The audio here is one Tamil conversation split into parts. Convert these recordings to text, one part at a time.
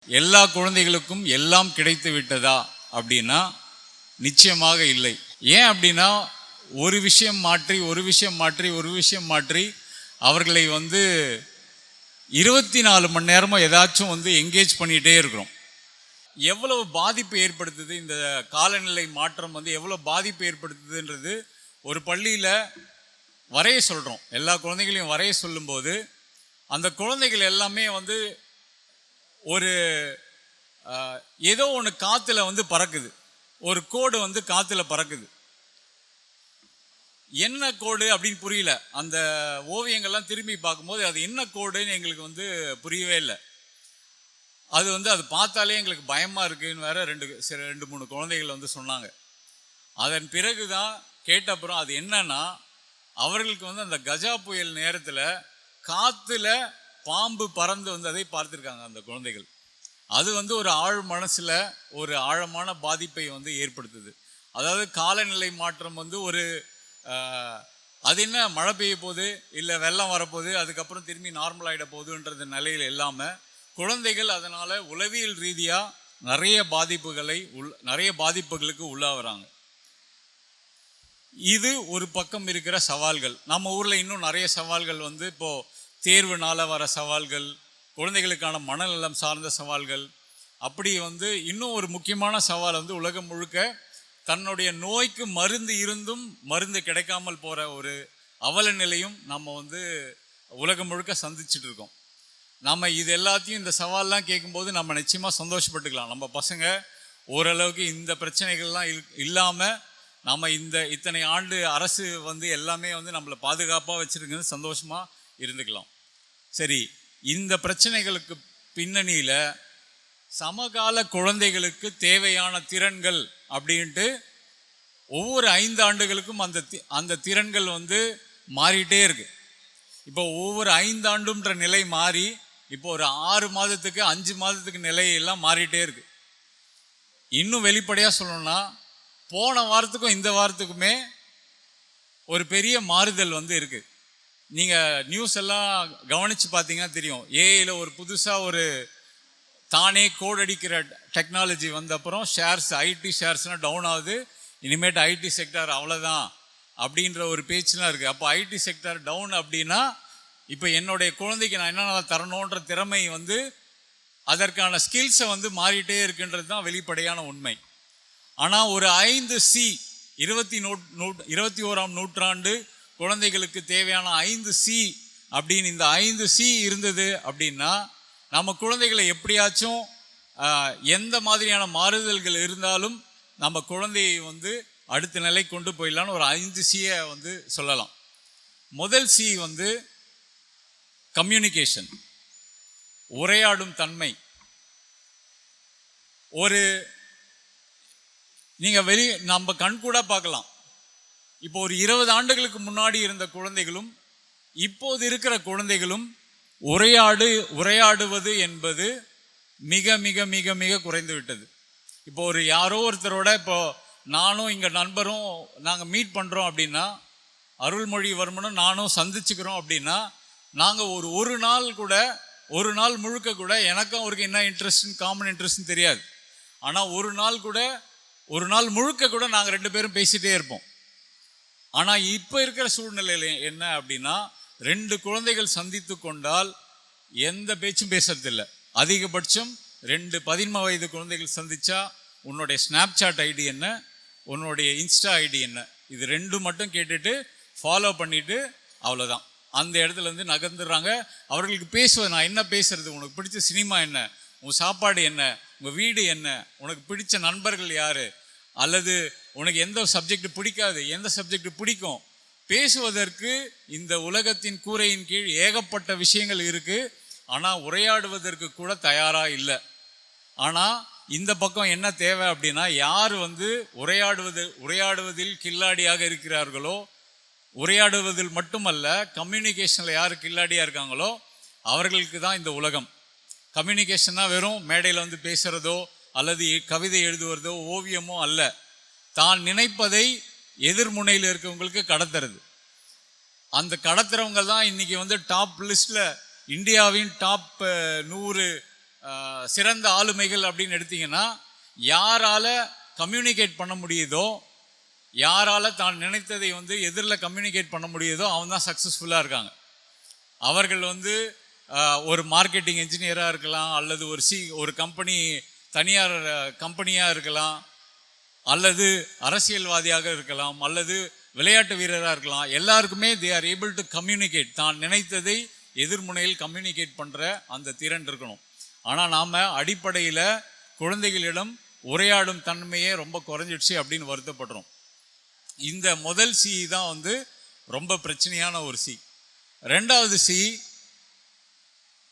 எல்லா குழந்தைகளுக்கும் எல்லாம் கிடைத்து விட்டதா அப்படின்னா நிச்சயமாக இல்லை. ஏன் அப்படின்னா ஒரு விஷயம் மாற்றி அவர்களை 24 மணி நேரமும் ஏதாச்சும் என்கேஜ் பண்ணிகிட்டே இருக்கிறோம். எவ்வளவு பாதிப்பு ஏற்படுத்துது இந்த காலநிலை மாற்றம், எவ்வளோ பாதிப்பு ஏற்படுத்துதுன்றது ஒரு பள்ளியில் வரைய சொல்கிறோம். எல்லா குழந்தைகளையும் வரைய சொல்லும்போது அந்த குழந்தைகள் எல்லாமே ஒரு ஏதோ ஒன்று காற்றுல பறக்குது, ஒரு கோடு காற்றுல பறக்குது. என்ன கோடு அப்படின்னு புரியல. அந்த ஓவியங்கள்லாம் திரும்பி பார்க்கும்போது அது என்ன கோடுன்னு எங்களுக்கு புரியவே இல்லை. அது பார்த்தாலே எங்களுக்கு பயமாக இருக்குன்னு வேற 2-3 குழந்தைகள் சொன்னாங்க. அதன் பிறகு தான் கேட்டப்புறம் அது என்னன்னா, அவர்களுக்கு அந்த கஜா புயல் நேரத்தில் காற்றுல பாம்பு பறந்து அதை பார்த்துருக்காங்க அந்த குழந்தைகள். அது ஒரு ஆழ் மனசில் ஒரு ஆழமான பாதிப்பை ஏற்படுத்துது. அதாவது காலநிலை மாற்றம் ஒரு அது என்ன மழை பெய்ய போகுது, இல்லை வெள்ளம் வரப்போகுது, அதுக்கப்புறம் திரும்பி நார்மல் ஆகிட போகுதுன்றது நிலையில் இல்லாமல் குழந்தைகள் அதனால் உளவியல் ரீதியாக நிறைய பாதிப்புகளுக்கு உள்ளாகிறாங்க. இது ஒரு பக்கம் இருக்கிற சவால்கள். நம்ம ஊரில் இன்னும் நிறைய சவால்கள் இப்போது தேர்வுனால வர சவால்கள், குழந்தைகளுக்கான மனநலம் சார்ந்த சவால்கள், அப்படி இன்னும் ஒரு முக்கியமான சவால் உலகம் முழுக்க தன்னுடைய நோய்க்கு மருந்து இருந்தும் மருந்து கிடைக்காமல் போகிற ஒரு அவல நிலையும் நம்ம உலகம் முழுக்க சந்திச்சுட்டு இருக்கோம். நம்ம இது எல்லாத்தையும் இந்த சவால்லாம் கேட்கும்போது நம்ம நிச்சயமாக சந்தோஷப்பட்டுக்கலாம். நம்ம பசங்க ஓரளவுக்கு இந்த பிரச்சனைகள்லாம் இல்லாமல் நம்ம இத்தனை ஆண்டு அரசு எல்லாமே நம்மளை பாதுகாப்பாக வச்சுருக்குன்னு சந்தோஷமாக இருந்துக்கலாம். சரி, இந்த பிரச்சனைகளுக்கு பின்னணியில் சமகால குழந்தைகளுக்கு தேவையான திறன்கள் அப்படின்ட்டு ஒவ்வொரு 5 ஆண்டுகளுக்கும் அந்த திறன்கள் மாறிட்டே இருக்கு. இப்போ ஒவ்வொரு 5 ஆண்டுன்ற நிலை மாறி இப்போ ஒரு 6 மாதத்துக்கு 5 மாதத்துக்கு நிலையெல்லாம் மாறிட்டே இருக்கு. இன்னும் வெளிப்படையாக சொல்லணும்னா போன வாரத்துக்கும் இந்த வாரத்துக்குமே ஒரு பெரிய மாறுதல் இருக்குது. நீங்கள் நியூஸ் எல்லாம் கவனித்து பார்த்தீங்கன்னா தெரியும். ஏஐயில் ஒரு புதுசாக ஒரு தானே கோட் அடிக்கிற டெக்னாலஜி அப்புறம் ஐடி ஷேர்ஸ்னால் டவுன் ஆகுது. இனிமேட்டு ஐடி செக்டார் அவ்வளோதான் அப்படின்ற ஒரு பேச்சுலாம் இருக்குது. அப்போ ஐடி செக்டார் டவுன் அப்படின்னா இப்போ என்னுடைய குழந்தைக்கு நான் என்னென்ன தரணுன்ற திறமை அதற்கான ஸ்கில்ஸை மாறிட்டே இருக்குன்றது தான் வெளிப்படையான உண்மை. ஆனால் ஒரு 5C 21ஆம் நூற்றாண்டு குழந்தைகளுக்கு தேவையான 5C அப்படின்னு இந்த 5C இருந்தது அப்படின்னா நம்ம குழந்தைகளை எப்படியாச்சும் எந்த மாதிரியான மாறுதல்கள் இருந்தாலும் நம்ம குழந்தையை அடுத்த நிலை கொண்டு போயிடலான்னு ஒரு 5Cயை சொல்லலாம். முதல் C கம்யூனிகேஷன், உரையாடும் தன்மை. நீங்கள் நம்ம கண்கூட பார்க்கலாம். இப்போ ஒரு 20 ஆண்டுகளுக்கு முன்னாடி இருந்த குழந்தைகளும் இப்போது இருக்கிற குழந்தைகளும் உரையாடுவது என்பது மிக மிக மிக மிக குறைந்து விட்டது. இப்போ யாரோ ஒருத்தரோட இப்போ நானும் இங்கே நண்பரும் நாங்கள் மீட் பண்ணுறோம் அப்படின்னா, அருள்மொழிவர்மனும் நானும் சந்திச்சுக்கிறோம் அப்படின்னா, நாங்கள் ஒரு நாள் முழுக்க கூட எனக்கும் அவருக்கு என்ன இன்ட்ரெஸ்ட்னு காமன் இன்ட்ரெஸ்ட்னு தெரியாது. ஆனால் ஒரு நாள் முழுக்க கூட நாங்கள் 2 பேரும் பேசிகிட்டே இருப்போம். ஆனால் இப்போ இருக்கிற சூழ்நிலையில் என்ன அப்படின்னா 2 குழந்தைகள் சந்தித்து கொண்டால் எந்த பேச்சும் பேசுறதில்லை. அதிகபட்சம் 2 13 வயது குழந்தைகள் சந்திச்சா உன்னுடைய ஸ்னாப்சாட் ஐடி என்ன, உன்னுடைய இன்ஸ்டா ஐடி என்ன, இது 2 மட்டும் கேட்டுட்டு ஃபாலோ பண்ணிட்டு அவ்வளோதான். அந்த இடத்துல நகர்ந்துடுறாங்க. அவர்களுக்கு பேசுவது, நான் என்ன பேசுறது, உனக்கு பிடிச்ச சினிமா என்ன, உன் சாப்பாடு என்ன, உங்கள் வீடு என்ன, உனக்கு பிடிச்ச நண்பர்கள் யார், அல்லது உனக்கு எந்த சப்ஜெக்ட் பிடிக்காது, எந்த சப்ஜெக்ட் பிடிக்கும், பேசுவதற்கு இந்த உலகத்தின் கூரையின் கீழ் ஏகப்பட்ட விஷயங்கள் இருக்குது. ஆனால் உரையாடுவதற்கு கூட தயாராக இல்லை. ஆனால் இந்த பக்கம் என்ன தேவை அப்படின்னா, யார் உரையாடுவதில் கில்லாடியாக இருக்கிறார்களோ, உரையாடுவதில் மட்டுமல்ல கம்யூனிகேஷனில் யார் கில்லாடியாக இருக்காங்களோ அவர்களுக்கு தான் இந்த உலகம். கம்யூனிகேஷன்னா வெறும் மேடையில் பேசுகிறதோ அல்லது கவிதை எழுதுவதோ ஓவியமோ அல்ல. தான் நினைப்பதை எதிர்முனையில் இருக்கவங்களுக்கு கடத்துறது. அந்த கடத்துறவங்க தான் இன்றைக்கி டாப் லிஸ்ட்டில், இந்தியாவின் டாப் 100 சிறந்த ஆளுமைகள் அப்படின்னு எடுத்தீங்கன்னா, யாரால கம்யூனிகேட் பண்ண முடியுதோ, யாரால தான் நினைத்ததை வந்து எதிரில் கம்யூனிகேட் பண்ண முடியுதோ அவங்க தான் சக்ஸஸ்ஃபுல்லாக இருக்காங்க. அவர்கள் வந்து ஒரு மார்க்கெட்டிங் என்ஜினியராக இருக்கலாம், அல்லது ஒரு கம்பெனி தனியார் கம்பெனியாக இருக்கலாம், அல்லது அரசியல்வாதியாக இருக்கலாம், அல்லது விளையாட்டு வீரராக இருக்கலாம். எல்லாருக்குமே they are able to communicate, தான் நினைத்ததை எதிர்முனையில் கம்யூனிகேட் பண்ணுற அந்த திறன் இருக்கணும். ஆனால் நாம் அடிப்படையில் குழந்தைகளிடம் உரையாடும் தன்மையே ரொம்ப குறைஞ்சிடுச்சு அப்படின்னு வருத்தப்படுறோம். இந்த முதல் சி தான் வந்து ரொம்ப பிரச்சனையான ஒரு சி. ரெண்டாவது சி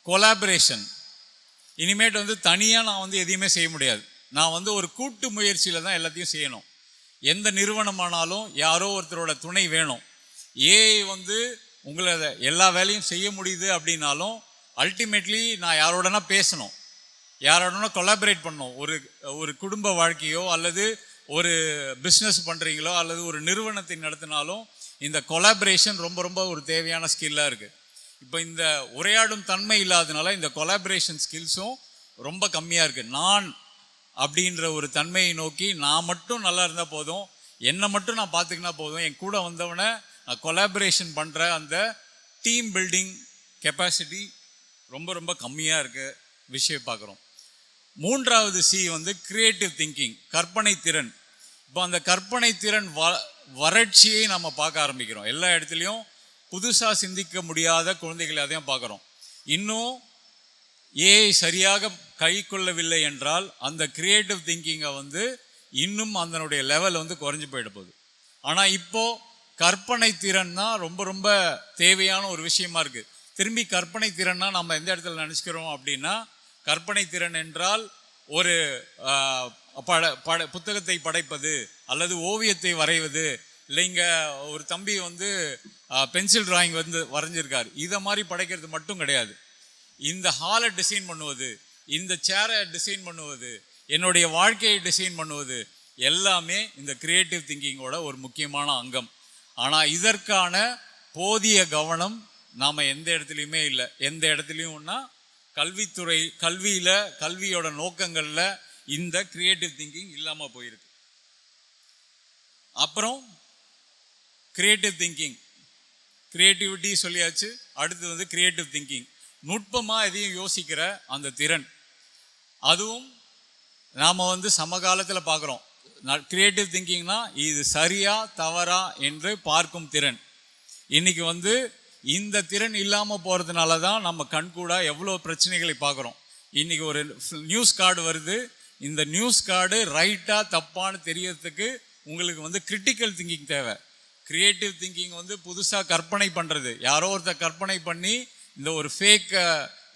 கொலாபரேஷன். இனிமேட்டு வந்து தனியாக நான் வந்து எதையுமே செய்ய முடியாது. நான் வந்து ஒரு கூட்டு முயற்சியில் தான் எல்லாத்தையும் செய்யணும். எந்த நிறுவனமானாலும் யாரோ ஒருத்தரோட துணை வேணும். ஏஐ வந்து உங்களை எல்லா வேலையும் செய்ய முடியுது அப்படின்னாலும் அல்டிமேட்லி நான் யாரோடனா பேசணும், யாரோடனா கொலாபரேட் பண்ணணும். ஒரு குடும்ப வாழ்க்கையோ அல்லது ஒரு பிஸ்னஸ் பண்ணுறீங்களோ அல்லது ஒரு நிறுவனத்தை நடத்தினாலும் இந்த கொலாபரேஷன் ரொம்ப ரொம்ப ஒரு தேவையான ஸ்கில்லாக இருக்குது. இப்போ இந்த உரையாடும் தன்மை இல்லாதனால இந்த கொலாபரேஷன் ஸ்கில்ஸும் ரொம்ப கம்மியாக இருக்குது. நான் அப்படின்ற ஒரு தன்மையை நோக்கி நான் மட்டும் நல்லா இருந்தால் போதும், என்னை மட்டும் நான் பார்த்துக்கினா போதும், என் கூட வந்தவனை நான் கொலாபரேஷன் பண்ணுற அந்த டீம் பில்டிங் கெப்பாசிட்டி ரொம்ப ரொம்ப கம்மியாக இருக்க விஷயம் பார்க்குறோம். மூன்றாவது சி வந்து கிரியேட்டிவ் திங்கிங், கற்பனை திறன். இப்போ அந்த கற்பனை திறன் வறட்சியை நம்ம பார்க்க ஆரம்பிக்கிறோம். எல்லா இடத்துலையும் புதுசாக சிந்திக்க முடியாத குழந்தைகளை அதையும் பார்க்குறோம். இன்னும் ஏஐ சரியாக கை கொள்ளவில்லை என்றால் அந்த கிரியேட்டிவ் திங்கிங்கை வந்து இன்னும் அதனுடைய லெவல் வந்து குறைஞ்சி போயிட போகுது. ஆனால் இப்போது கற்பனை திறன் தான் ரொம்ப ரொம்ப தேவையான ஒரு விஷயமா இருக்குது. திரும்பி கற்பனை திறன்னா நம்ம எந்த இடத்துல நினச்சிக்கிறோம் அப்படின்னா, கற்பனை திறன் என்றால் ஒரு புத்தகத்தை படைப்பது அல்லது ஓவியத்தை வரைவது, இல்லைங்க ஒரு தம்பி வந்து பென்சில் டிராயிங் வந்து வரைஞ்சிருக்காரு, இதை மாதிரி படைக்கிறது மட்டும் கிடையாது. இந்த ஹாலை டிசைன் பண்ணுவது, இந்த சேரை டிசைன் பண்ணுவது, என்னுடைய வாழ்க்கையை டிசைன் பண்ணுவது எல்லாமே இந்த கிரியேட்டிவ் திங்கிங்கோட ஒரு முக்கியமான அங்கம். ஆனால் இதற்கான போதிய கவனம் நாம் எந்த இடத்துலையுமே இல்லை. எந்த இடத்துலையும்னா கல்வித்துறை, கல்வியோட நோக்கங்களில் இந்த கிரியேட்டிவ் திங்கிங் இல்லாமல் போயிருக்கு. அப்புறம் கிரியேட்டிவ் திங்கிங், கிரியேட்டிவிட்டி சொல்லியாச்சு. அடுத்து வந்து கிரியேட்டிவ் திங்கிங், நுட்பமாக எதையும் யோசிக்கிற அந்த திறன். அதுவும் நாம் வந்து சமகாலத்தில் பார்க்குறோம். கிரியேட்டிவ் திங்கிங்னா இது சரியா தவறா என்று பார்க்கும் திறன். இன்னைக்கு வந்து இந்த திறன் இல்லாமல் போகிறதுனால தான் நம்ம கண்கூடா எவ்வளோ பிரச்சனைகளை பார்க்குறோம். இன்றைக்கி ஒரு நியூஸ் கார்டு வருது, இந்த நியூஸ் கார்டு ரைட்டாக தப்பான்னு தெரியறதுக்கு உங்களுக்கு வந்து கிரிட்டிக்கல் திங்கிங் தேவை. கிரியேட்டிவ் திங்கிங் வந்து புதுசாக கற்பனை பண்ணுறது, யாரோ ஒருத்தர் கற்பனை பண்ணி இந்த ஒரு ஃபேக்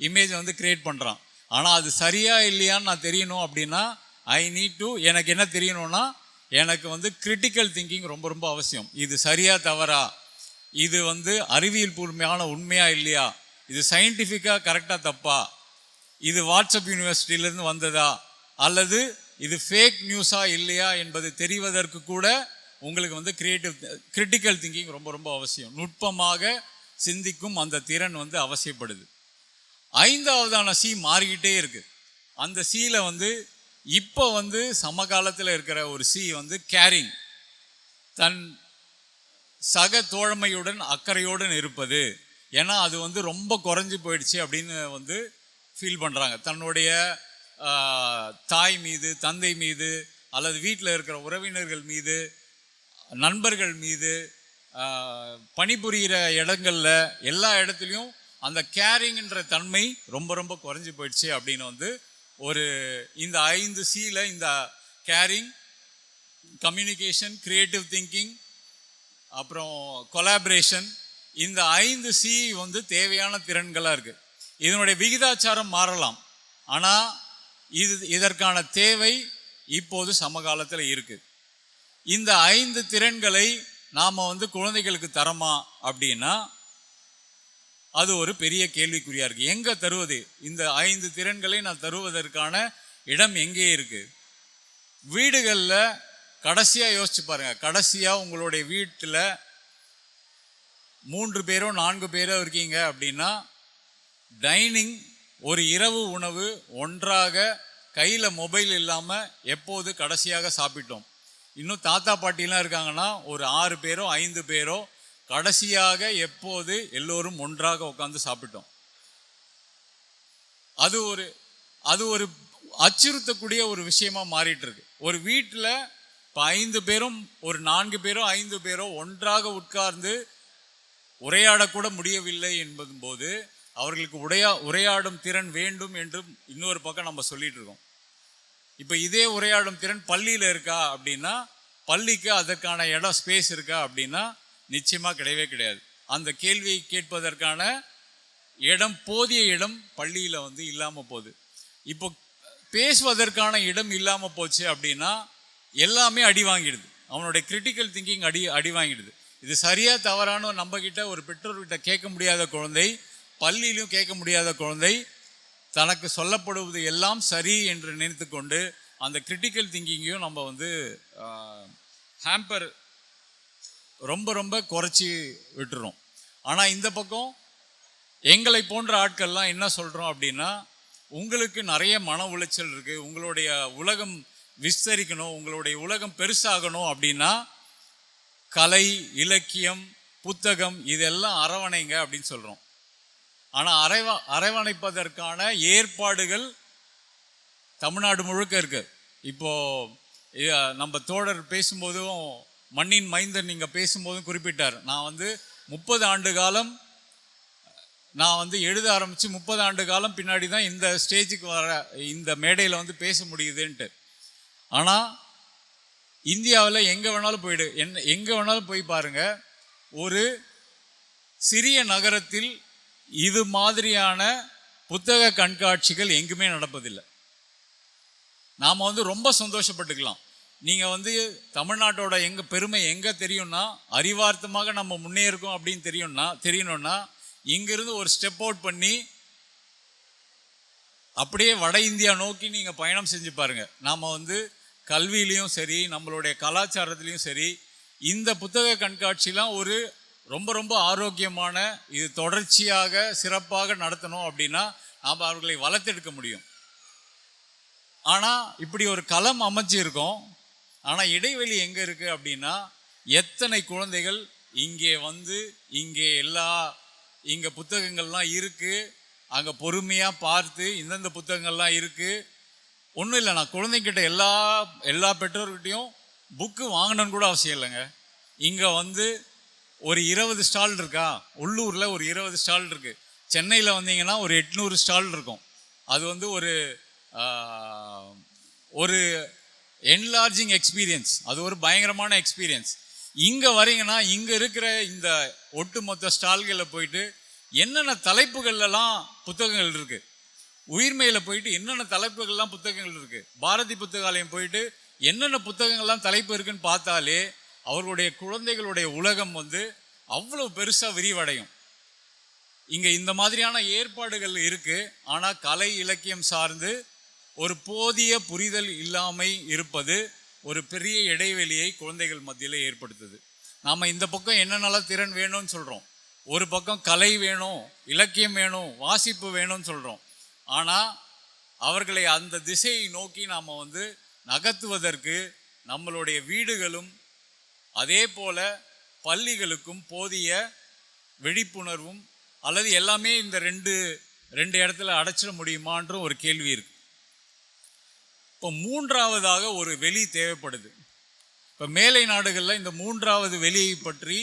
இமேஜை வந்து கிரியேட் பண்ணுறான். ஆனால் அது சரியா இல்லையான்னு நான் தெரியணும் அப்படின்னா எனக்கு என்ன தெரியணும்னா, எனக்கு வந்து கிரிட்டிக்கல் திங்கிங் ரொம்ப ரொம்ப அவசியம். இது சரியா தவறா, இது வந்து அறிவியல் பூர்வமான உண்மையா இல்லையா, இது சயின்டிஃபிக்காக கரெக்டாக தப்பா, இது வாட்ஸ்அப் யூனிவர்சிட்டியிலேருந்து வந்ததா அல்லது இது ஃபேக் நியூஸா இல்லையா என்பது தெரிவதற்கு கூட உங்களுக்கு வந்து கிரிட்டிக்கல் திங்கிங் ரொம்ப ரொம்ப அவசியம். நுட்பமாக சிந்திக்கும் அந்த திறன் வந்து அவசியப்படுது. ஐந்தாவதான சி மாறிக்கிட்டே இருக்குது. அந்த சியில் வந்து இப்போ வந்து சமகாலத்தில் இருக்கிற ஒரு சி வந்து கேரிங், தன் சக தோழமையுடன் அக்கறையுடன் இருப்பது. ஏன்னா அது வந்து ரொம்ப குறைஞ்சி போயிடுச்சு அப்படின்னு வந்து ஃபீல் பண்ணுறாங்க. தன்னுடைய தாய் மீது, தந்தை மீது, அல்லது வீட்டில் இருக்கிற உறவினர்கள் மீது, நண்பர்கள் மீது, பணிபுரிகிற இடங்களில் எல்லா இடத்துலையும் அந்த கேரிங்ன்ற தன்மை ரொம்ப ரொம்ப குறைஞ்சி போயிடுச்சு அப்படின்னு வந்து இந்த 5 சியில் இந்த கேரிங், கம்யூனிகேஷன், கிரியேட்டிவ் திங்கிங், அப்புறம் கொலாபரேஷன், இந்த 5 சி வந்து தேவையான திறன்களாக இருக்குது. இதனுடைய விகிதாச்சாரம் மாறலாம், ஆனால் இதற்கான தேவை இப்போது சமகாலத்தில் இருக்குது. இந்த 5 திறன்களை நாம் வந்து குழந்தைகளுக்கு தரமா அப்படின்னா அது ஒரு பெரிய கேள்விக்குறியாக இருக்குது. எங்கே தருவது? இந்த 5 திறன்களை நான் தருவதற்கான இடம் எங்கே இருக்குது? வீடுகளில் கடைசியாக யோசிச்சு பாருங்கள். கடைசியாக உங்களுடைய வீட்டில் 3 பேரோ 4 பேரோ இருக்கீங்க அப்படின்னா டைனிங் ஒரு இரவு உணவு ஒன்றாக கையில் மொபைல் இல்லாமல் எப்போது கடைசியாக சாப்பிட்டோம். இன்னும் தாத்தா பாட்டிலாம் இருக்காங்கன்னா ஒரு 6 பேரோ 5 பேரோ கடைசியாக எப்போது எல்லோரும் ஒன்றாக உட்காந்து சாப்பிட்டோம். அது ஒரு அச்சுறுத்தக்கூடிய ஒரு விஷயமா மாறிட்டு இருக்கு. ஒரு வீட்டில் இப்போ 5 பேரும் ஒரு 4 பேரோ 5 பேரோ ஒன்றாக உட்கார்ந்து உரையாடக்கூட முடியவில்லை என்பதும் போது அவர்களுக்கு உரையாடும் திறன் வேண்டும் என்று இன்னொரு பக்கம் நம்ம சொல்லிட்டு இருக்கோம். இப்போ இதே உரையாடும் திறன் பள்ளியில் இருக்கா அப்படின்னா, பள்ளிக்கு அதற்கான இடம் ஸ்பேஸ் இருக்கா அப்படின்னா நிச்சயமாக கிடையவே கிடையாது. அந்த கேள்வியை கேட்பதற்கான இடம், போதிய இடம் பள்ளியில் வந்து இல்லாமல் போகுது. இப்போ பேசுவதற்கான இடம் இல்லாமல் போச்சு அப்படின்னா எல்லாமே அடி வாங்கிடுது. அவனுடைய கிரிட்டிக்கல் திங்கிங் அடி வாங்கிடுது. இது சரியா தவறானோ நம்ம கிட்ட ஒரு பெற்றோர்கிட்ட கேட்க முடியாத குழந்தை, பள்ளியிலும் கேட்க முடியாத குழந்தை, தனக்கு சொல்லப்படுவது எல்லாம் சரி என்று நினைத்து கொண்டு அந்த கிரிட்டிக்கல் திங்கிங்கையும் நம்ம வந்து ஹேம்பர் ரொம்ப ரொம்ப குறைச்சி விட்டுறோம். ஆனால் இந்த பக்கம் எங்களை போன்ற ஆட்கள்லாம் என்ன சொல்கிறோம் அப்படின்னா, உங்களுக்கு நிறைய மன உளைச்சல் இருக்குது, உங்களுடைய உலகம் விஸ்தரிக்கணும், உங்களுடைய உலகம் பெருசாகணும் அப்படின்னா கலை, இலக்கியம், புத்தகம் இதெல்லாம் அரவணைங்க அப்படின்னு சொல்கிறோம். ஆனால் அரவணைப்பதற்கான ஏற்பாடுகள் தமிழ்நாடு முழுக்க இருக்கு. இப்போது நம்ம தோழர் பேசும்போதும், மண்ணின் மைந்தன் நீங்கள் பேசும்போதும் குறிப்பிட்டார், நான் வந்து 30 ஆண்டு காலம் நான் வந்து எழுத ஆரம்பித்து 30 ஆண்டு காலம் பின்னாடி தான் இந்த ஸ்டேஜுக்கு இந்த மேடையில் வந்து பேச முடியுதுன்ட்டு. ஆனால் இந்தியாவில் எங்கே வேணாலும் போய் பாருங்கள், ஒரு சிறிய நகரத்தில் இது மாதிரியான புத்தக கண்காட்சிகள் எங்குமே நடப்பதில்லை. நாம் வந்து ரொம்ப சந்தோஷப்பட்டுக்கலாம். நீங்கள் வந்து தமிழ்நாட்டோட பெருமை எங்கே தெரியும்னா, அறிவார்த்தமாக நம்ம முன்னேறோம் அப்படின்னு தெரியணும்னா இங்கிருந்து ஒரு ஸ்டெப் அவுட் பண்ணி அப்படியே வட இந்தியா நோக்கி நீங்கள் பயணம் செஞ்சு பாருங்கள். நாம் வந்து கல்வியிலையும் சரி, நம்மளுடைய கலாச்சாரத்திலையும் சரி, இந்த புத்தக கண்காட்சிலாம் ஒரு ரொம்ப ரொம்ப ஆரோக்கியமான, இது தொடர்ச்சியாக சிறப்பாக நடத்தணும் அப்படின்னா நாம் அவர்களை வளர்த்தெடுக்க முடியும். ஆனால் இப்படி ஒரு களம் அமைச்சிருக்கோம். ஆனால் இடைவெளி எங்கே இருக்குது அப்படின்னா, எத்தனை குழந்தைகள் இங்கே வந்து இங்கே புத்தகங்கள்லாம் இருக்குது, அங்கே பொறுமையாக பார்த்து இந்தந்த புத்தகங்கள்லாம் இருக்குது. ஒன்றும் இல்லை, நான் குழந்தைங்கிட்ட எல்லா பெற்றோர்கிட்டையும் புக்கு வாங்கணும்னு கூட அவசியம் இல்லைங்க. இங்கே வந்து ஒரு 20 ஸ்டால் இருக்கா, உள்ளூரில் ஒரு 20 ஸ்டால் இருக்குது. சென்னையில் வந்தீங்கன்னா ஒரு 800 ஸ்டால் இருக்கும். அது வந்து ஒரு என்லார்ஜிங் எக்ஸ்பீரியன்ஸ், அது ஒரு பயங்கரமான எக்ஸ்பீரியன்ஸ். இங்கே வரீங்கன்னா இங்கே இருக்கிற இந்த ஒட்டுமொத்த ஸ்டால்களில் போயிட்டு என்னென்ன தலைப்புகள்லாம் புத்தகங்கள் இருக்குது, உயிர்மையில் போயிட்டு என்னென்ன தலைப்புகள்லாம் புத்தகங்கள் இருக்குது, பாரதி புத்தகாலயம் போயிட்டு என்னென்ன புத்தகங்கள்லாம் தலைப்பு இருக்குன்னு பார்த்தாலே அவர்களுடைய குழந்தைகளுடைய உலகம் வந்து அவ்வளோ பெருசாக விரிவடையும். இங்கே இந்த மாதிரியான ஏற்பாடுகள் இருக்குது. ஆனால் கலை இலக்கியம் சார்ந்து ஒரு போதிய புரிதல் இல்லாமை இருப்பது ஒரு பெரிய இடைவெளியை குழந்தைகள் மத்தியில் ஏற்படுத்துது. நாம் இந்த பக்கம் என்னென்னலாம் திறன் வேணும்னு சொல்கிறோம், ஒரு பக்கம் கலை வேணும், இலக்கியம் வேணும், வாசிப்பு வேணும்னு சொல்கிறோம். ஆனால் அவர்களை அந்த திசையை நோக்கி நாம் வந்து நகர்த்துவதற்கு நம்மளுடைய வீடுகளும் அதே போல் பள்ளிகளுக்கும் போதிய விழிப்புணர்வும், அல்லது எல்லாமே இந்த ரெண்டு இடத்துல அடைச்சிட முடியுமான்ற ஒரு கேள்வி இருக்குது. இப்போ மூன்றாவதாக ஒரு வெளி தேவைப்படுது. இப்போ மேலை நாடுகளில் இந்த மூன்றாவது வெளியை பற்றி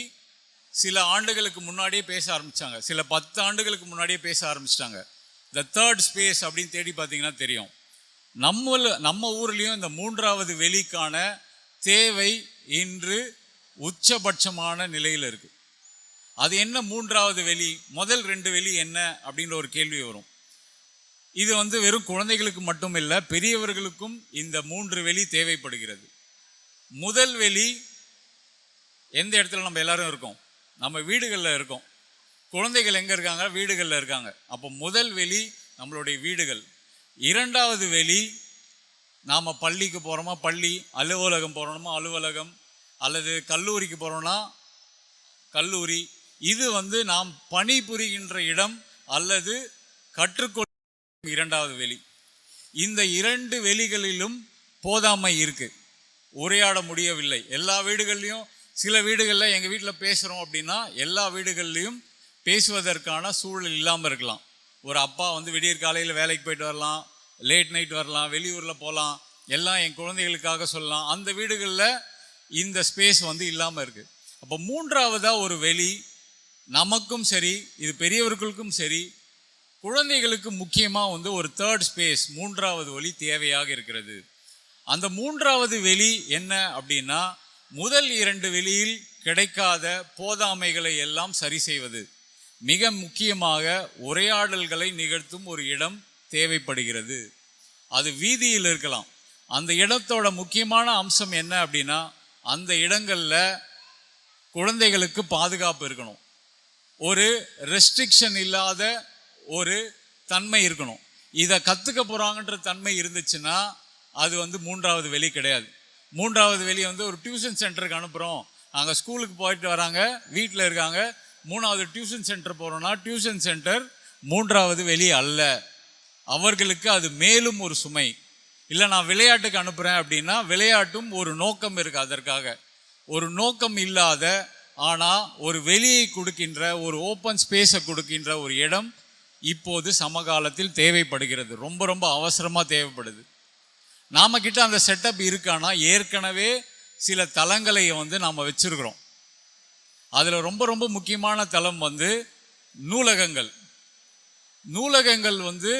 சில ஆண்டுகளுக்கு முன்னாடியே பேச ஆரம்பித்தாங்க, சில 10 ஆண்டுகளுக்கு முன்னாடியே பேச ஆரம்பிச்சிட்டாங்க. த தேர்ட் ஸ்பேஸ் அப்படின்னு தேடி பார்த்தீங்கன்னா தெரியும். நம்ம ஊர்லேயும் இந்த மூன்றாவது வெளிக்கான தேவை இன்று உச்சபட்சமான நிலையில் இருக்குது. அது என்ன மூன்றாவது வெளி, முதல் 2 வெளி என்ன அப்படின்ற ஒரு கேள்வி வரும். இது வந்து வெறும் குழந்தைகளுக்கு மட்டும் இல்லை, பெரியவர்களுக்கும் இந்த 3 வெளி தேவைப்படுகிறது. முதல் வெளி எந்த இடத்துல நம்ம எல்லாரும் இருக்கோம், நம்ம வீடுகளில் இருக்கோம். குழந்தைகள் எங்கே இருக்காங்க, வீடுகளில் இருக்காங்க. அப்போ முதல் வெளி நம்மளுடைய வீடுகள். இரண்டாவது வெளி, நாம் பள்ளிக்கு போகிறோமா பள்ளி, அலுவலகம் போகிறோமா அலுவலகம், அல்லது கல்லூரிக்கு போகிறோன்னா கல்லூரி. இது வந்து நாம் பணிபுரிகின்ற இடம் அல்லது கற்றுக்கொள் இரண்டாவது வெளி. இந்த இரண்டு வெளிகளிலும் போதாமை இருக்கு, உரையாட முடியவில்லை. எல்லா வீடுகள்லையும், சில வீடுகளில் எங்கள் வீட்டில் பேசுகிறோம் அப்படின்னா எல்லா வீடுகள்லையும் பேசுவதற்கான சூழல் இல்லாமல் இருக்கலாம். ஒரு அப்பா வந்து விடியற் காலையில் வேலைக்கு போயிட்டு வரலாம், லேட் நைட் வரலாம், வெளியூரில் போகலாம், எல்லாம் என் குழந்தைகளுக்காக சொல்லலாம். அந்த வீடுகளில் இந்த ஸ்பேஸ் வந்து இல்லாமல் இருக்குது. அப்போ மூன்றாவதாக ஒரு வெளி நமக்கும் சரி, இது பெரியவர்களுக்கும் சரி, குழந்தைகளுக்கு முக்கியமாக வந்து ஒரு தேர்ட் ஸ்பேஸ், மூன்றாவது வெளி தேவையாக இருக்கிறது. அந்த மூன்றாவது வெளி என்ன அப்படின்னா, முதல் இரண்டு வெளியில் கிடைக்காத போதாமைகளை எல்லாம் சரி செய்வது. மிக முக்கியமாக உரையாடல்களை நிகழ்த்தும் ஒரு இடம் தேவைப்படுகிறது. அது வீதியில் இருக்கலாம். அந்த இடத்தோட முக்கியமான அம்சம் என்ன அப்படின்னா, அந்த இடங்களில் குழந்தைகளுக்கு பாதுகாப்பு இருக்கணும், ஒரு ரெஸ்ட்ரிக்ஷன் இல்லாத ஒரு தன்மை இருக்கணும். இதை கற்றுக்க போகிறாங்கன்ற தன்மை இருந்துச்சுன்னா அது வந்து மூன்றாவது வெளி கிடையாது. மூன்றாவது வெளி வந்து ஒரு டியூஷன் சென்டருக்கு அனுப்புகிறோம், அங்கே ஸ்கூலுக்கு போயிட்டு வராங்க, வீட்டில் இருக்காங்க, மூணாவது டியூஷன் சென்டர் போகிறோன்னா டியூஷன் சென்டர் மூன்றாவது வெளி அல்ல. அவர்களுக்கு அது மேலும் ஒரு சுமை. இல்லை நான் விளையாட்டுக்கு அனுப்புகிறேன் அப்படின்னா விளையாட்டும் ஒரு நோக்கம் இருக்குது. அதற்காக ஒரு நோக்கம் இல்லாத ஆனால் ஒரு வெளியை கொடுக்கின்ற, ஒரு ஓப்பன் ஸ்பேஸை கொடுக்கின்ற ஒரு இடம் இப்போது சமகாலத்தில் தேவைப்படுகிறது, ரொம்ப ரொம்ப அவசரமாக தேவைப்படுது. நாம் கிட்ட அந்த செட்டப் இருக்கானா? ஏற்கனவே சில தளங்களை வந்து நாம் வச்சுருக்கிறோம். அதில் ரொம்ப ரொம்ப முக்கியமான தளம் வந்து நூலகங்கள். நூலகங்கள் வந்து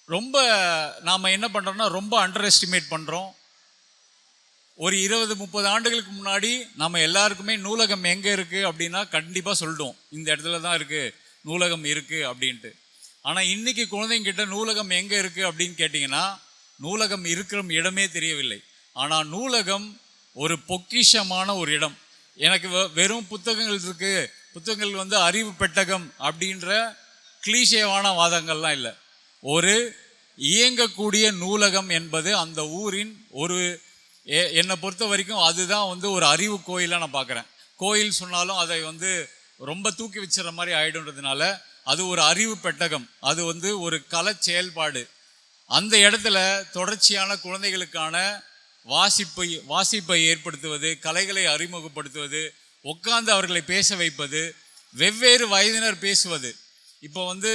ரொம்ப நாம் என்ன பண்ணுறோம்னா ரொம்ப அண்டர் எஸ்டிமேட் பண்ணுறோம். ஒரு 20-30 ஆண்டுகளுக்கு முன்னாடி நம்ம எல்லாருக்குமே நூலகம் எங்கே இருக்குது அப்படின்னா கண்டிப்பாக சொல்லிட்டோம், இந்த இடத்துல தான் இருக்குது நூலகம் இருக்குது அப்படின்ட்டு. ஆனால் இன்றைக்கி குழந்தைங்கிட்ட நூலகம் எங்கே இருக்குது அப்படின்னு கேட்டிங்கன்னா நூலகம் இருக்கிற இடமே தெரியவில்லை. ஆனால் நூலகம் ஒரு பொக்கிஷமான ஒரு இடம். எனக்கு வெறும் புத்தகங்கள் இருக்குது, புத்தகங்கள் வந்து அறிவு பெட்டகம் அப்படின்ற கிளீஷேவான வாதங்கள்லாம் இல்லை. ஒரு இயங்கக்கூடிய நூலகம் என்பது அந்த ஊரின் ஒரு, என்னை பொறுத்த வரைக்கும் அதுதான் வந்து ஒரு அறிவு கோயிலாக நான் பார்க்குறேன். கோயில் சொன்னாலும் அதை வந்து ரொம்ப தூக்கி வச்சுற மாதிரி ஆகிடுன்றதுனால அது ஒரு அறிவு பெட்டகம், அது வந்து ஒரு கலை செயல்பாடு. அந்த இடத்துல தொடர்ச்சியான குழந்தைகளுக்கான வாசிப்பை ஏற்படுத்துவது, கலைகளை அறிமுகப்படுத்துவது, உட்கார்ந்து அவர்களை பேச வைப்பது, வெவ்வேறு வயதினர் பேசுவது. இப்போ வந்து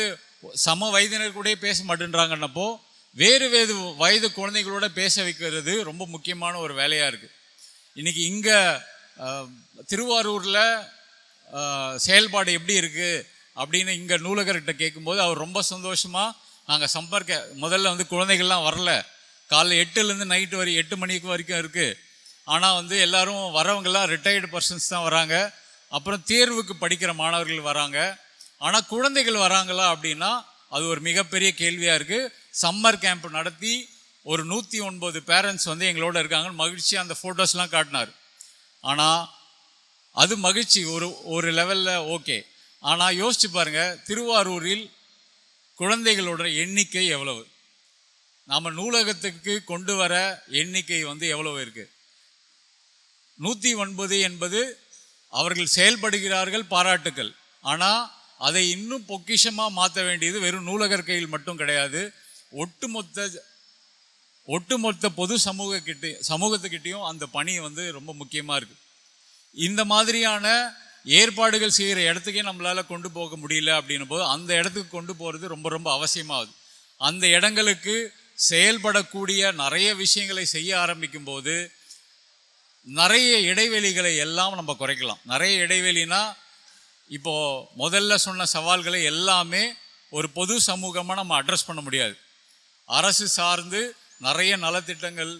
சம வயதினர் கூட பேச மாட்டேன்றாங்கன்னப்போ வேறு வேறு வயது குழந்தைகளோட பேச வைக்கிறது ரொம்ப முக்கியமான ஒரு வேலையாக இருக்குது. இன்றைக்கி இங்கே திருவாரூரில் செயல்பாடு எப்படி இருக்குது அப்படின்னு இங்கே நூலகர்கிட்ட கேட்கும்போது அவர் ரொம்ப சந்தோஷமாக, நாங்கள் முதல்ல வந்து குழந்தைகள்லாம் வரல, காலைல 8லேருந்து நைட்டு 8 மணிக்கு வரைக்கும் இருக்குது. ஆனால் வந்து எல்லோரும் வரவங்கெல்லாம் ரிட்டையர்டு பர்சன்ஸ் தான் வராங்க, அப்புறம் தேர்வுக்கு படிக்கிற மாணவர்கள் வராங்க. ஆனால் குழந்தைகள் வராங்களா அப்படின்னா அது ஒரு மிகப்பெரிய கேள்வியாக இருக்குது. சம்மர் கேம்ப் நடத்தி ஒரு 109 பேரண்ட்ஸ் வந்து எங்களோட இருக்காங்க, மகிழ்ச்சியாக அந்த ஃபோட்டோஸ்லாம் காட்டினார். ஆனால் அது மகிழ்ச்சி ஒரு லெவலில் ஓகே. ஆனால் யோசிச்சு பாருங்கள், திருவாரூரில் குழந்தைகளோட எண்ணிக்கை எவ்வளவு, நாம் நூலகத்துக்கு கொண்டு வர எண்ணிக்கை வந்து எவ்வளவு இருக்குது? 109 என்பது அவர்கள் செயல்படுகிறார்கள், பாராட்டுக்கள். ஆனால் அதை இன்னும் பொக்கிஷமாக மாற்ற வேண்டியது வெறும் நூலகர் கையில் மட்டும் கிடையாது, ஒட்டுமொத்த பொது சமூகத்துக்கிட்டையும் அந்த பணி வந்து ரொம்ப முக்கியமாக இருக்குது. இந்த மாதிரியான ஏற்பாடுகள் செய்கிற இடத்துக்கே நம்மளால் கொண்டு போக முடியல அப்படின்னும் போது அந்த இடத்துக்கு கொண்டு போகிறது ரொம்ப ரொம்ப அவசியமாகுது. அந்த இடங்களுக்கு செயல்படக்கூடிய நிறைய விஷயங்களை செய்ய ஆரம்பிக்கும் போது நிறைய இடைவெளிகளை எல்லாம் நம்ம குறைக்கலாம். நிறைய இடைவெளினா இப்போது முதல்ல சொன்ன சவால்களை எல்லாமே ஒரு பொது சமூகமாக நம்ம அட்ரஸ் பண்ண முடியாது. அரசு சார்ந்து நிறைய நலத்திட்டங்கள்,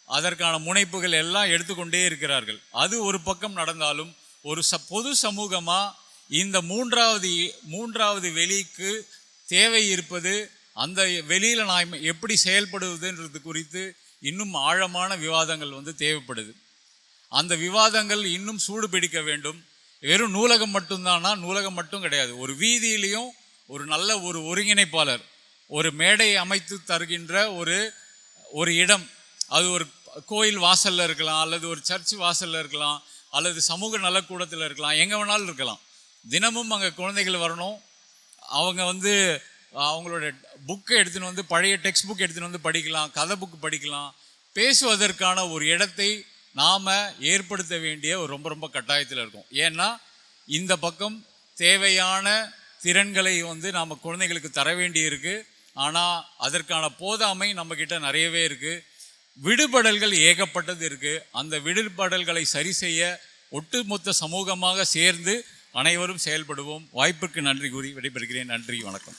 அதற்கான முனைப்புகள் எல்லாம் எடுத்துக்கொண்டே இருக்கிறார்கள். அது ஒரு பக்கம் நடந்தாலும் ஒரு பொது சமூகமாக இந்த மூன்றாவது வெளிக்கு தேவை இருப்பது, அந்த வெளியில் நான் எப்படி செயல்படுவதுன்றது குறித்து இன்னும் ஆழமான விவாதங்கள் வந்து தேவைப்படுது. அந்த விவாதங்கள் இன்னும் சூடு பிடிக்க வேண்டும். வெறும் நூலகம் மட்டும்தானா? நூலகம் மட்டும் கிடையாது. ஒரு வீதியிலையும் ஒரு நல்ல ஒரு ஒருங்கிணைப்பாளர், ஒரு மேடை அமைத்து தருகின்ற ஒரு இடம், அது ஒரு கோயில் வாசலில் இருக்கலாம், அல்லது ஒரு சர்ச் வாசலில் இருக்கலாம், அல்லது சமூக நலக்கூடத்தில் இருக்கலாம், எங்கே வேணாலும் இருக்கலாம். தினமும் அங்கே குழந்தைகள் வரணும், அவங்க வந்து அவங்களோட புக்கை எடுத்துன்னு வந்து பழைய டெக்ஸ்ட் புக் எடுத்துன்னு வந்து படிக்கலாம், கதை புக்கு படிக்கலாம். பேசுவதற்கான ஒரு இடத்தை நாம் ஏற்படுத்த வேண்டிய ஒரு ரொம்ப ரொம்ப கட்டாயத்தில் இருக்கும். ஏன்னா இந்த பக்கம் தேவையான திறன்களை வந்து நாம் குழந்தைகளுக்கு தர வேண்டி இருக்குது. ஆனால் அதற்கான போதாமை நம்மக்கிட்ட நிறையவே இருக்குது. விடுபடல்கள் ஏகப்பட்டது இருக்குது. அந்த விடுபடல்களை சரி செய்ய ஒட்டுமொத்த சமூகமாக சேர்ந்து அனைவரும் செயல்படுவோம். வாய்ப்புக்கு நன்றி கூறி விடைபெறுகிறேன். நன்றி, வணக்கம்.